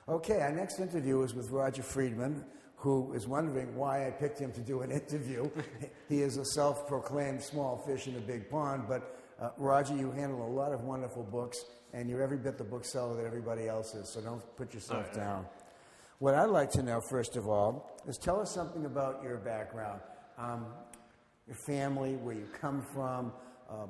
Okay, our next interview is with Rodger Friedman, who is wondering why I picked him to do an interview. He is a self-proclaimed small fish in a big pond, but Rodger, you handle a lot of wonderful books, and you're every bit the bookseller that everybody else is, so don't put yourself down. What I'd like to know, first of all, is tell us something about your background, your family, where you come from,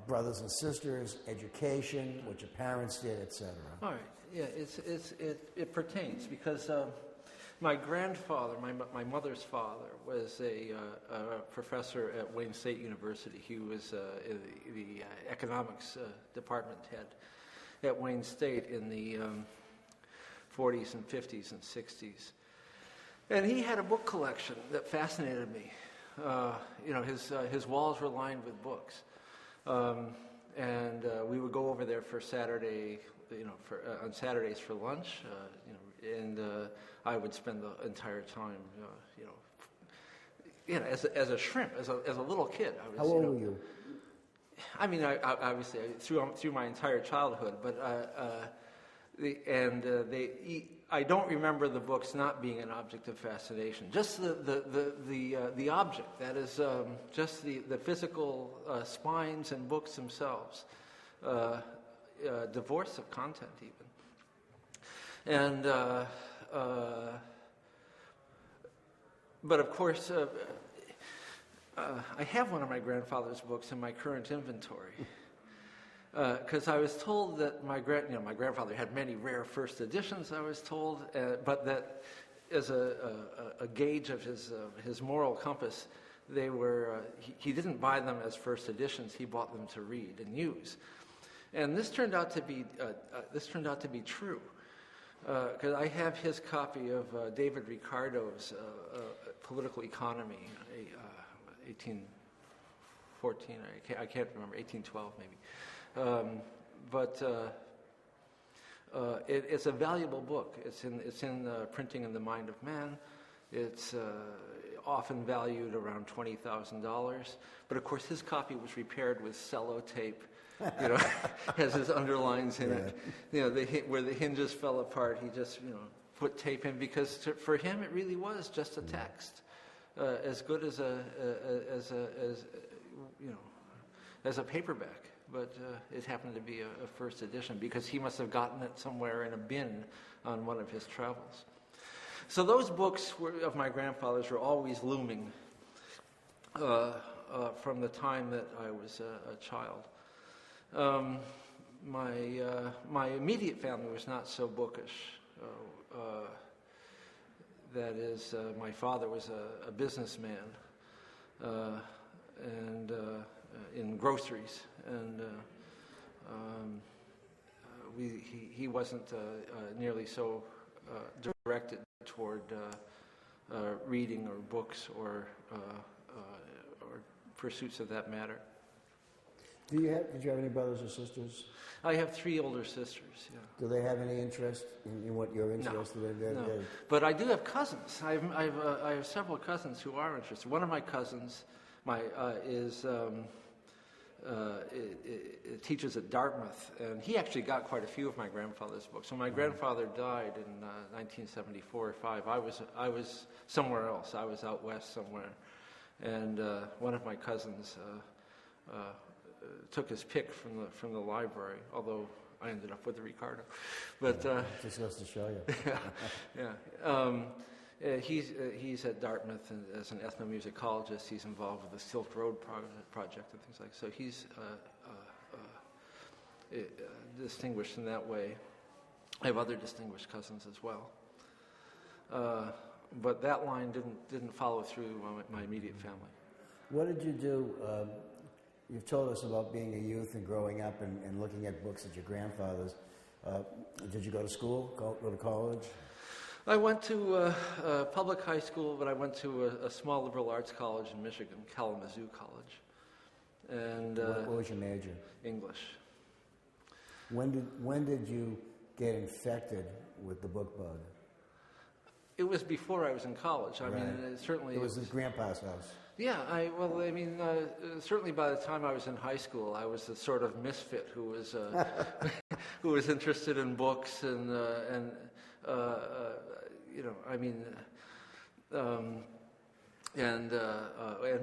brothers and sisters, education, what your parents did, etc. All right. Yeah, it pertains because my grandfather, my mother's father, was a professor at Wayne State University. He was the economics department head at Wayne State in the 40s and 50s and 60s. And he had a book collection that fascinated me. His walls were lined with books. And we would go over there for Saturday, on Saturdays for lunch, and I would spend the entire time, as a shrimp, as a little kid. I was, How old were you? I mean, I obviously through my entire childhood, but I don't remember the books not being an object of fascination. Just the object, that is, just the physical spines and books themselves, divorce of content even. And but of course, I have one of my grandfather's books in my current inventory. Because I was told that my grandfather had many rare first editions, I was told, but that as a gauge of his moral compass, they were he didn't buy them as first editions. He bought them to read and use, and this turned out to be true. Because I have his copy of David Ricardo's Political Economy, 1814. I can't remember, 1812 maybe. It's a valuable book. It's in Printing in the Mind of Man. It's often valued around $20,000. But of course, his copy was repaired with sellotape. Has his underlines in it. Where the hinges fell apart, he just put tape in because for him it really was just a text, as good as a paperback. But it happened to be a first edition because he must have gotten it somewhere in a bin on one of his travels. So those books of my grandfather's were always looming from the time that I was a child. My immediate family was not so bookish. That is, my father was a businessman, and in groceries, and he wasn't nearly so directed toward reading or books or pursuits of that matter. Did you have any brothers or sisters? I have 3 older sisters. Yeah. Do they have any interest in what you're interested in? No. But I do have cousins. I have several cousins who are interested. One of my cousins, teaches at Dartmouth, and he actually got quite a few of my grandfather's books. When my grandfather died in 1974 or 5, I was somewhere else. I was out west somewhere, and one of my cousins took his pick from the library, although I ended up with the Ricardo. But just goes to show you. Yeah. He's at Dartmouth as an ethnomusicologist. He's involved with the Silk Road project and things like that. So he's distinguished in that way. I have other distinguished cousins as well. But that line didn't follow through my immediate family. What did you do? You've told us about being a youth and growing up and looking at books at your grandfather's. Did you go to school, go to college? I went to public high school, but I went to a small liberal arts college in Michigan, Kalamazoo College. And what was your major? English. When did you get infected with the book bug? It was before I was in college. I mean, it was at Grandpa's house. Yeah, certainly by the time I was in high school, I was the sort of misfit who was who was interested in books and you know, I mean, and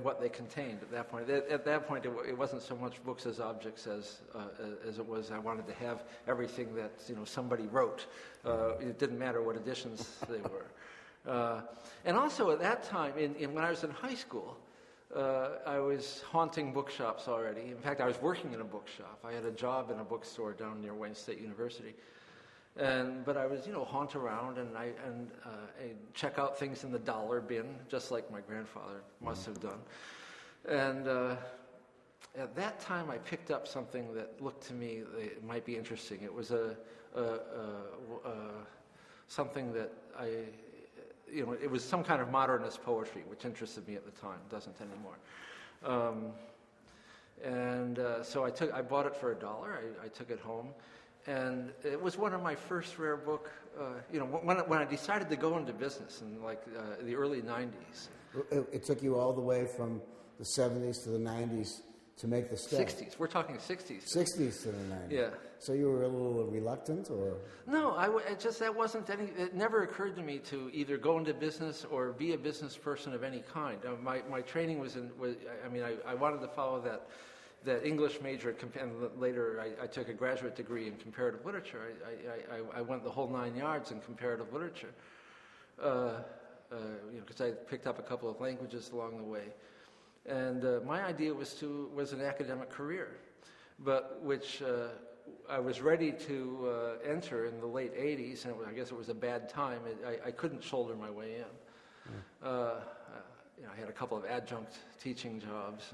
what they contained at that point. At that point, it wasn't so much books as objects as it was. I wanted to have everything that, you know, somebody wrote. It didn't matter what editions they were. And also at that time, when I was in high school, I was haunting bookshops already. In fact, I was working in a bookshop. I had a job in a bookstore down near Wayne State University. But I was, you know, haunt around and I check out things in the dollar bin, just like my grandfather must have done. And at that time, I picked up something that looked to me it might be interesting. It was something that you know, it was some kind of modernist poetry, which interested me at the time. It doesn't anymore. So I bought it for $1. I took it home. And it was one of my first rare book, you know, when I decided to go into business in like the early 90s. It took you all the way from the 70s to the 90s to make the step. 60s. We're talking 60s. 60s to the 90s. Yeah. So you were a little reluctant, or? No, that wasn't any. It never occurred to me to either go into business or be a business person of any kind. My training was I wanted to follow that English major, and later I took a graduate degree in comparative literature. I went the whole 9 yards in comparative literature, you know, because I picked up a couple of languages along the way. And my idea was an academic career, but which I was ready to enter in the late 80s, and I guess it was a bad time. I couldn't shoulder my way in. You know, I had a couple of adjunct teaching jobs,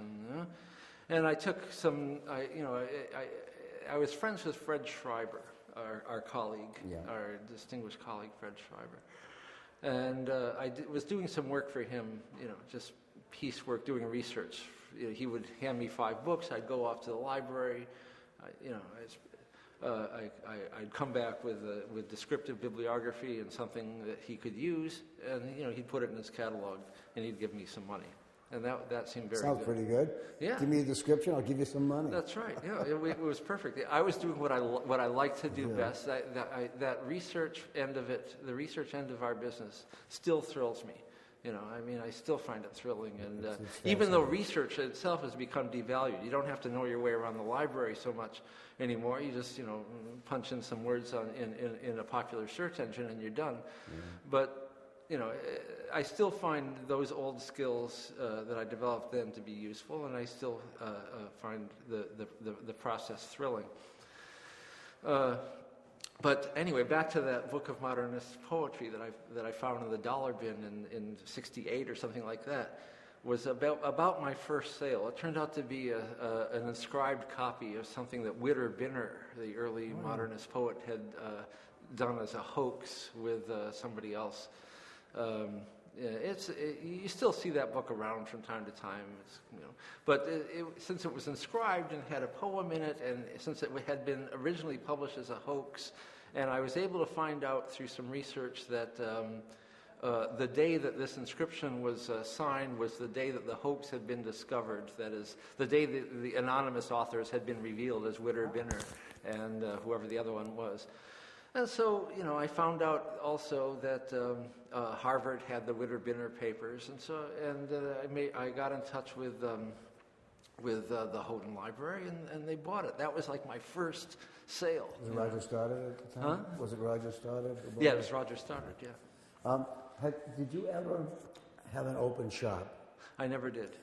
and I took some. I was friends with Fred Schreiber, our colleague, our distinguished colleague, Fred Schreiber, and I was doing some work for him. You know, just piecework, doing research. You know, he would hand me 5 books. I'd go off to the library. I'd come back with descriptive bibliography and something that he could use, and you know, he'd put it in his catalog, and he'd give me some money. And that seemed very good. Sounds pretty good. Yeah. Give me a description, I'll give you some money. That's right. Yeah, it was perfect. I was doing what I like to do best. That research end of it, the research end of our business, still thrills me. You know, I mean, I still find it thrilling. And even though research itself has become devalued, you don't have to know your way around the library so much anymore. You just, you know, punch in some words in a popular search engine and you're done. Yeah. But, you know, I still find those old skills that I developed then to be useful, and I still find the process thrilling. But anyway, back to that book of modernist poetry that I found in the dollar bin in '68 or something like that, was about my first sale. It turned out to be an inscribed copy of something that Witter Binner, the early modernist poet, had done as a hoax with somebody else. You still see that book around from time to time, but since it was inscribed and had a poem in it, and since it had been originally published as a hoax, and I was able to find out through some research that the day that this inscription was signed was the day that the hoax had been discovered. That is, the day that the anonymous authors had been revealed as Witter Binner and whoever the other one was. And so, you know, I found out also that Harvard had the Witter Binner papers, and I got in touch with the Houghton Library, and they bought it. That was like my first sale. Was it Rodger Stoddard at the time? Huh? Was it Rodger Stoddard? Yeah, it was Rodger Stoddard. Yeah. Did you ever have an open shop? I never did.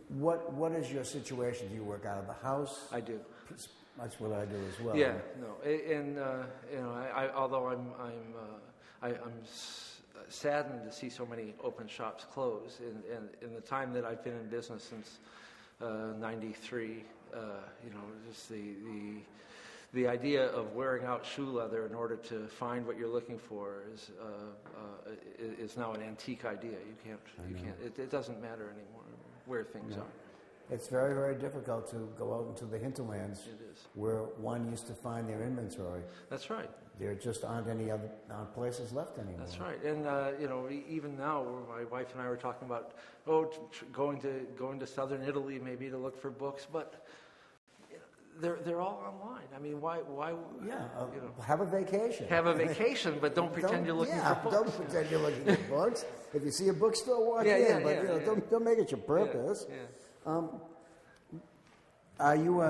What is your situation? Do you work out of the house? I do. That's what I do as well. Yeah, no, and you know, although I'm saddened to see so many open shops close. In the time that I've been in business since '93, you know, just the idea of wearing out shoe leather in order to find what you're looking for is now an antique idea. You can't. It doesn't matter anymore where things are. It's very, very difficult to go out into the hinterlands where one used to find their inventory. That's right. There just aren't any other places left anymore. That's right. And you know, even now, my wife and I were talking about going to southern Italy maybe to look for books, but you know, they're all online. I mean, why? Have a vacation. Have a vacation, but don't pretend you're looking for books. Don't pretend you're looking for books. If you see a bookstore, walk in. But don't make it your purpose. Are you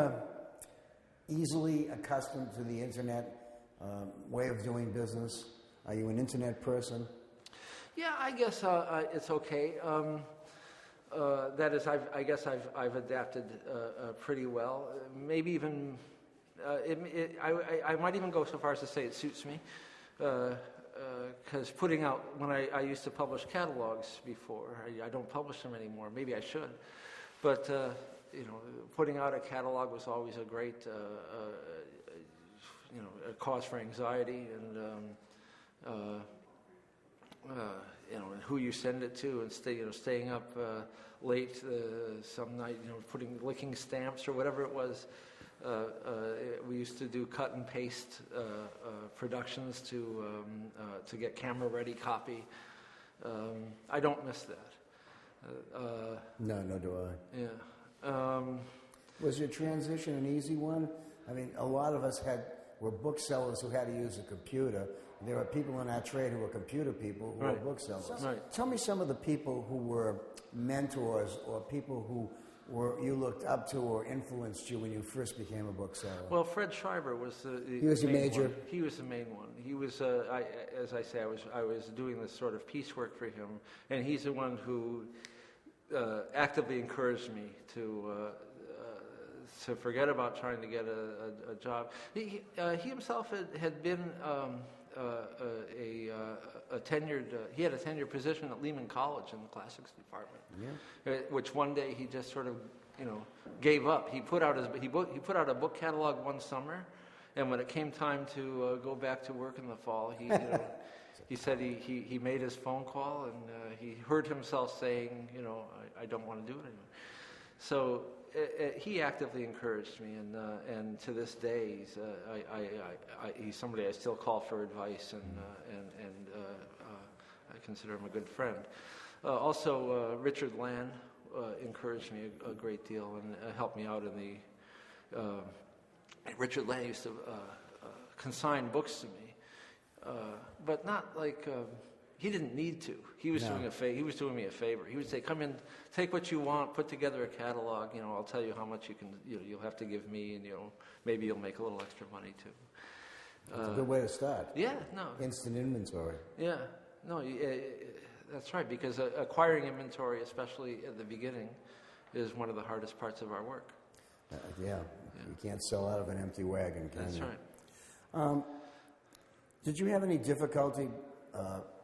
easily accustomed to the internet way of doing business? Are you an internet person? Yeah, I guess it's okay. That is, I guess I've adapted pretty well. Maybe even I might even go so far as to say it suits me, because putting out when I used to publish catalogs before, I don't publish them anymore. Maybe I should, but putting out a catalog was always a great a cause for anxiety and. And who you send it to, and staying up late some night, licking stamps or whatever it was. We used to do cut and paste productions to get camera ready copy. I don't miss that. No, do I. Yeah. Was your transition an easy one? I mean, a lot of us were booksellers who had to use a computer. There are people in our trade who are computer people who are booksellers. Right. Tell me some of the people who were mentors or people who you looked up to or influenced you when you first became a bookseller. Well, Fred Schreiber was He was a major. One. He was the main one. He was, as I say, I was doing this sort of piecework for him, and he's the one who actively encouraged me to forget about trying to get a job. He himself had been a tenured. He had a tenured position at Lehman College in the classics department, which one day he just sort of gave up. He put out a book catalog one summer, and when it came time to go back to work in the fall, he said he made his phone call and he heard himself saying, I don't want to do it anymore. So he actively encouraged me, and to this day, he's somebody I still call for advice, and I consider him a good friend. Also, Richard Land encouraged me a great deal and helped me out in the. Richard Land used to consign books to me, but not like. He didn't need to. He was doing He was doing me a favor. He would say, "Come in, take what you want, put together a catalog. I'll tell you how much you can. You'll have to give me, and maybe you'll make a little extra money too." It's a good way to start. Yeah. No. Instant inventory. Yeah. No. That's right. Because acquiring inventory, especially at the beginning, is one of the hardest parts of our work. Yeah. You can't sell out of an empty wagon, can you? That's right. Did you have any difficulty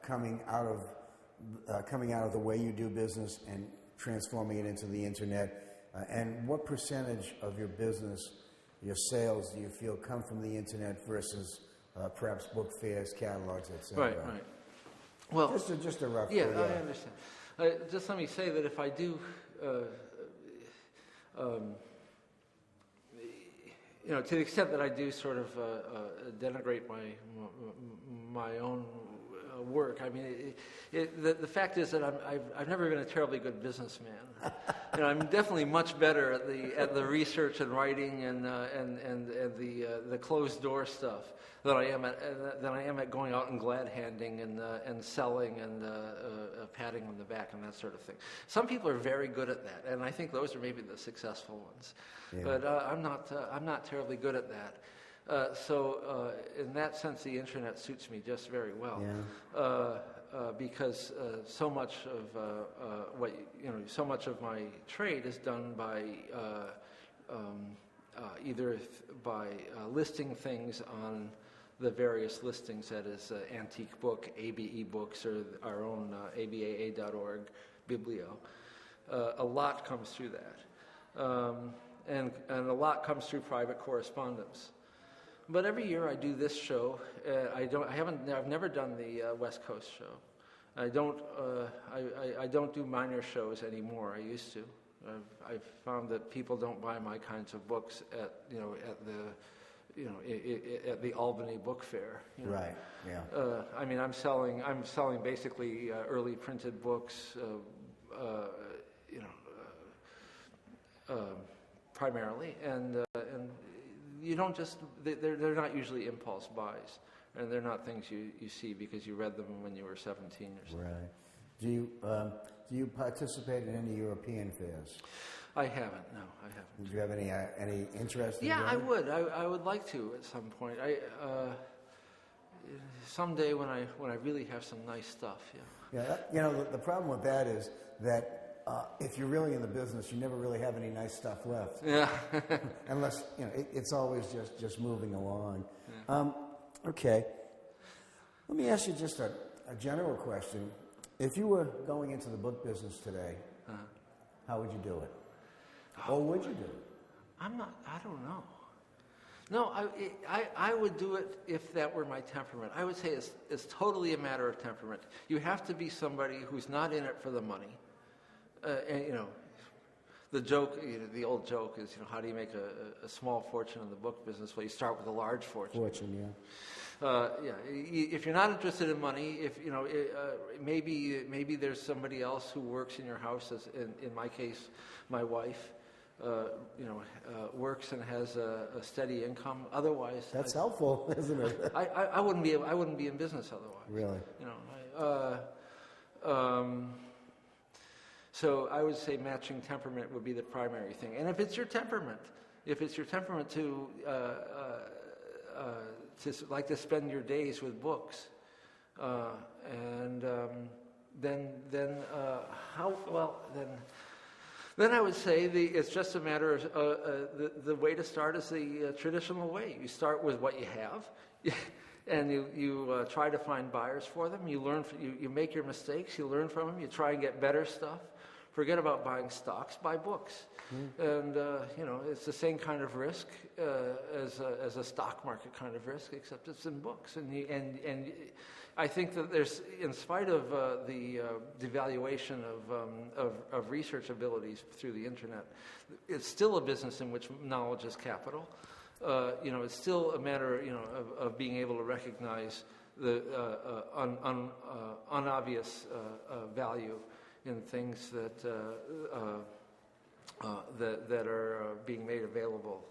coming out of the way you do business and transforming it into the internet? And what percentage of your business, your sales, do you feel come from the internet versus perhaps book fairs, catalogs, etc.? Right. Well, just a rough. Yeah, I understand. Just let me say that if I do, to the extent that I do sort of denigrate my own work. I mean, the fact is that I've never been a terribly good businessman. I'm definitely much better at the research and writing and the closed door stuff than I am at going out and glad handing and selling and patting on the back and that sort of thing. Some people are very good at that, and I think those are maybe the successful ones. Yeah. But I'm not terribly good at that. So in that sense, the internet suits me just very well, because so much of so much of my trade is done by either by listing things on the various listings, that is Antique Book, ABAA Books, or our own ABAA.org biblio. A lot comes through that, and a lot comes through private correspondence. But every year I do this show. I've never done the West Coast show. I don't do minor shows anymore. I used to. I've found that people don't buy my kinds of books at the Albany Book Fair. Right. Yeah. I mean, I'm selling basically early printed books. Primarily, and you don't just, they're not usually impulse buys, and they're not things you see because you read them when you were 17 or something. Right. Do you participate in any European fairs? I haven't. No, I haven't. Do you have any interest in Yeah, doing I it? would. I would like to at some point. Someday when I really have some nice stuff. Yeah. Yeah. The problem with that is that if you're really in the business, you never really have any nice stuff left. Yeah. Unless it's always just moving along. Yeah. Okay. Let me ask you just a general question. If you were going into the book business today, how would you do it? Or would you do it? I don't know. No, I would do it if that were my temperament. I would say it's totally a matter of temperament. You have to be somebody who's not in it for the money. And the joke, the old joke is, how do you make a small fortune in the book business? Well, you start with a large fortune. If you're not interested in money, maybe there's somebody else who works in your house. As in my case, my wife, works and has a steady income. Otherwise, that's helpful, isn't it? I wouldn't be in business otherwise. Really? So I would say matching temperament would be the primary thing. And if it's your temperament to like to spend your days with books, then I would say it's just a matter of the way to start is the traditional way. You start with what you have, and you try to find buyers for them. You learn, you make your mistakes, you learn from them, you try and get better stuff. Forget about buying stocks, buy books. And, it's the same kind of risk as a stock market kind of risk, except it's in books. And I think that there's, in spite of the devaluation of research abilities through the internet, it's still a business in which knowledge is capital. It's still a matter, of being able to recognize the unobvious value in things that are being made available,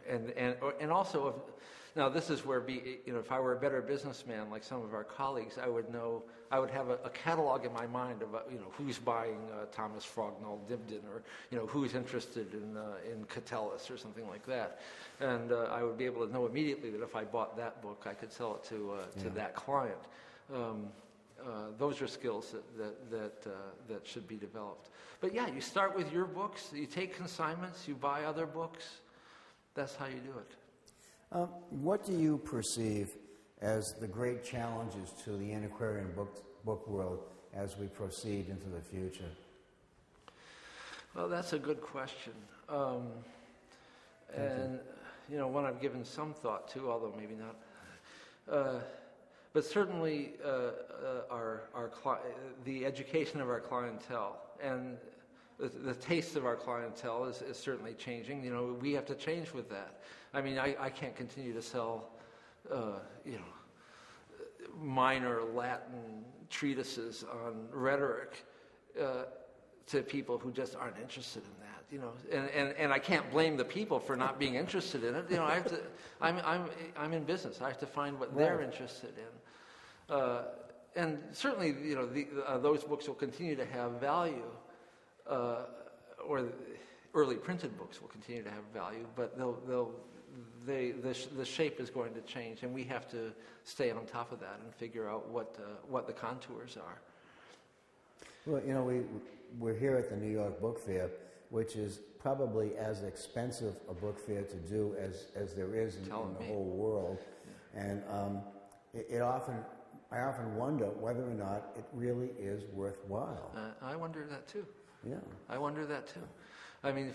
and also now this is where if I were a better businessman like some of our colleagues, I would have a catalog in my mind about who's buying Thomas Frognall Dibdin, or who's interested in Catullus or something like that, and I would be able to know immediately that if I bought that book, I could sell it to that client. Those are skills that should be developed. But yeah, you start with your books, you take consignments, you buy other books. That's how you do it. What do you perceive as the great challenges to the antiquarian book world as we proceed into the future? Well, that's a good question. One I've given some thought to, although maybe not. But certainly, the education of our clientele and the taste of our clientele is certainly changing. We have to change with that. I mean, I can't continue to sell, minor Latin treatises on rhetoric to people who just aren't interested in that. And I can't blame the people for not being interested in it. I have to. I'm in business. I have to find what they're interested in. And certainly, those books will continue to have value, or the early printed books will continue to have value, but the shape is going to change, and we have to stay on top of that and figure out what the contours are. Well, we're here at the New York Book Fair, which is probably as expensive a book fair to do as there is in the whole world, and I often wonder whether or not it really is worthwhile. I wonder that too. Yeah. I wonder that too. I mean,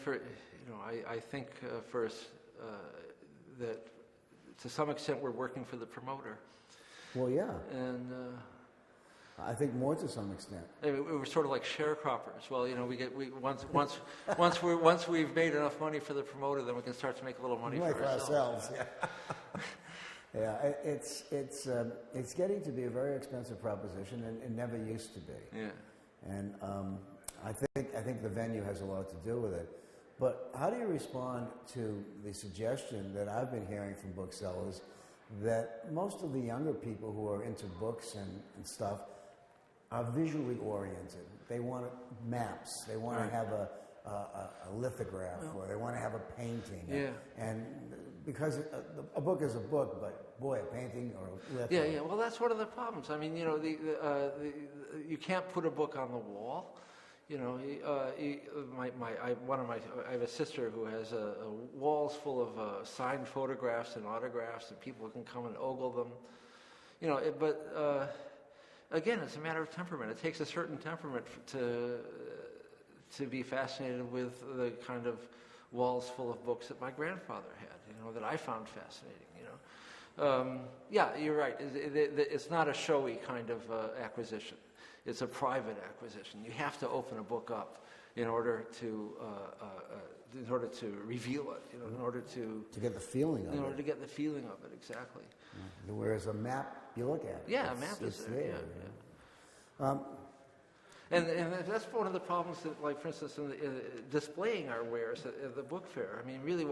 I think first that to some extent we're working for the promoter. Well, yeah. And I think more to some extent. We're sort of like sharecroppers. Well, once we've made enough money for the promoter, then we can start to make a little money for ourselves. Yeah. Yeah, it's getting to be a very expensive proposition, and it never used to be. Yeah. And I think the venue has a lot to do with it. But how do you respond to the suggestion that I've been hearing from booksellers that most of the younger people who are into books and stuff are visually oriented? They want maps. They want to have a lithograph, or they want to have a painting. Yeah. And because a book is a book, but boy, a painting or a lithograph. Yeah. Well, that's one of the problems. I mean, you can't put a book on the wall. You know, I have a sister who has walls full of signed photographs and autographs, and people can come and ogle them. You know, but again, it's a matter of temperament. It takes a certain temperament to be fascinated with the kind of walls full of books that my grandfather had. You know, that I found fascinating. You know, yeah, you're right. It's not a showy kind of acquisition. It's a private acquisition. You have to open a book up in order to reveal it. You know, in order to get the feeling of it. In order to get the feeling of it, exactly. Yeah. Whereas a map, you look at it. Yeah, a map is there. Yeah. And that's one of the problems that, like, for instance, in displaying our wares at the book fair. I mean, really,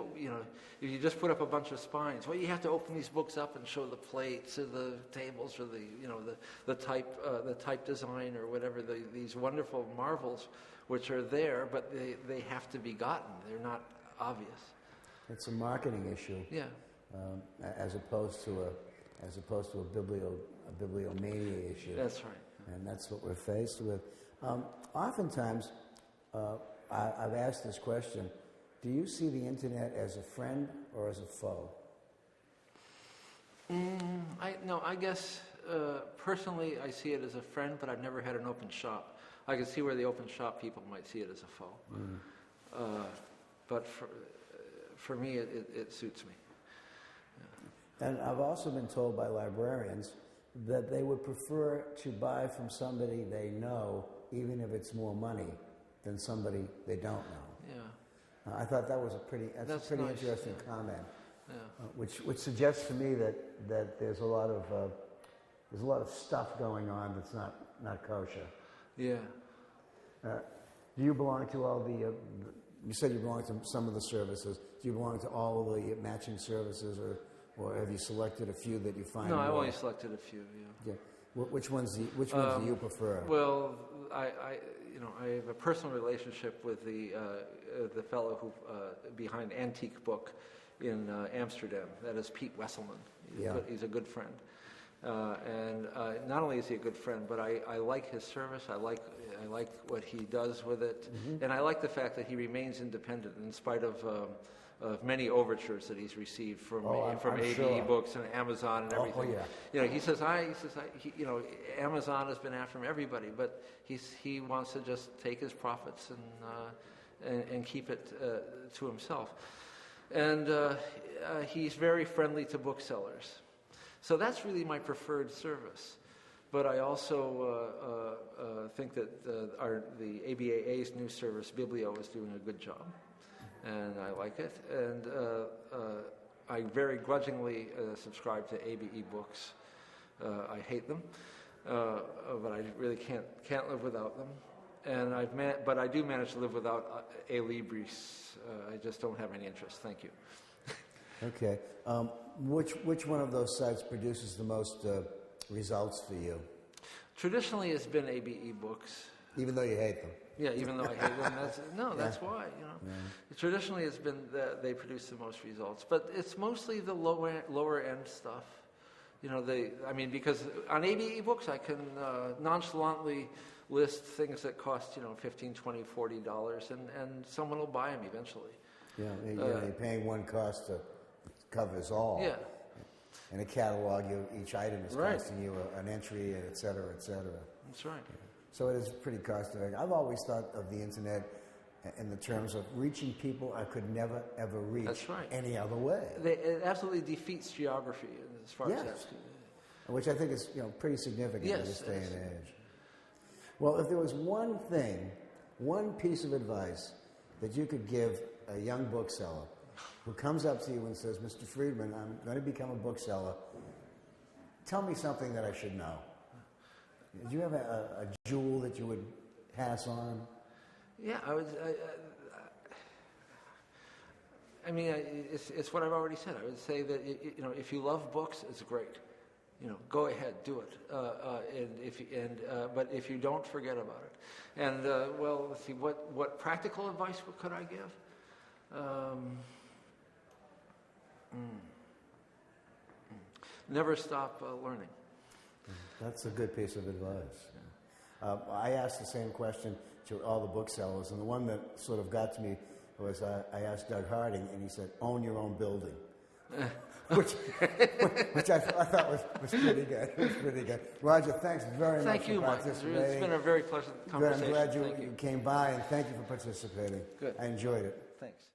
if you just put up a bunch of spines, you have to open these books up and show the plates or the tables or the type design or whatever, these wonderful marvels which are there, but they have to be gotten. They're not obvious. It's a marketing issue. Yeah. As opposed to a bibliomania issue. That's right. And that's what we're faced with. Oftentimes, I've asked this question: do you see the internet as a friend or as a foe? I guess personally I see it as a friend, but I've never had an open shop. I can see where the open shop people might see it as a foe. But for me, it suits me. Yeah. And I've also been told by librarians that they would prefer to buy from somebody they know, even if it's more money, than somebody they don't know. Yeah. I thought that was a pretty nice, interesting comment, yeah. which suggests to me that there's a lot of stuff going on that's not kosher. Yeah. Do you belong to all the? You said you belong to some of the services. Do you belong to all of the matching services, or have you selected a few that you find? No, I've only selected a few. Yeah. Which ones do you prefer? Well, I have a personal relationship with the fellow who behind Antique Book in Amsterdam. That is Pete Wesselman. He's a good friend, and not only is he a good friend, but I like his service. I like what he does with it, and I like the fact that he remains independent in spite of many overtures that he's received from ABAA sure. Books and Amazon and everything. Oh, yeah. You know, he says Amazon has been after him, everybody, but he wants to just take his profits and keep it to himself. And he's very friendly to booksellers. So that's really my preferred service. But I also think that the ABAA's new service, Biblio, is doing a good job. And I like it. And I very grudgingly subscribe to ABAA Books. I hate them, but I really can't live without them. And but I do manage to live without A Libris. I just don't have any interest. Thank you. Okay. Which one of those sites produces the most results for you? Traditionally, it's been ABAA Books. Even though you hate them. Yeah, even though I hate them. That's why. Yeah. Traditionally, it's been that they produce the most results, but it's mostly the lower end stuff. Because on ABAA Books, I can nonchalantly list things that cost $15, $20, $40, and someone will buy them eventually. Yeah, you're paying one cost to covers all. Yeah. In a catalog, each item is costing you an entry, et cetera, et cetera. That's right. Yeah. So it is pretty cost-effective. I've always thought of the internet in the terms of reaching people I could never, ever reach any other way. It absolutely defeats geography as far as that's concerned. Which I think is pretty significant in this day and age. Well, if there was one piece of advice that you could give a young bookseller who comes up to you and says, Mr. Friedman, I'm going to become a bookseller, tell me something that I should know. Do you have a jewel that you would pass on? Yeah, I mean, it's what I've already said. I would say that if you love books, it's great. Go ahead, do it. But if you don't, forget about it. And well, let's see. What practical advice could I give? Never stop learning. That's a good piece of advice. I asked the same question to all the booksellers, and the one that sort of got to me was I asked Doug Harding, and he said, "Own your own building," which I thought was pretty good. It was pretty good. Rodger, thanks very much for participating. It's been a very pleasant conversation. I'm glad you came by, and thank you for participating. Good. I enjoyed it. Thanks.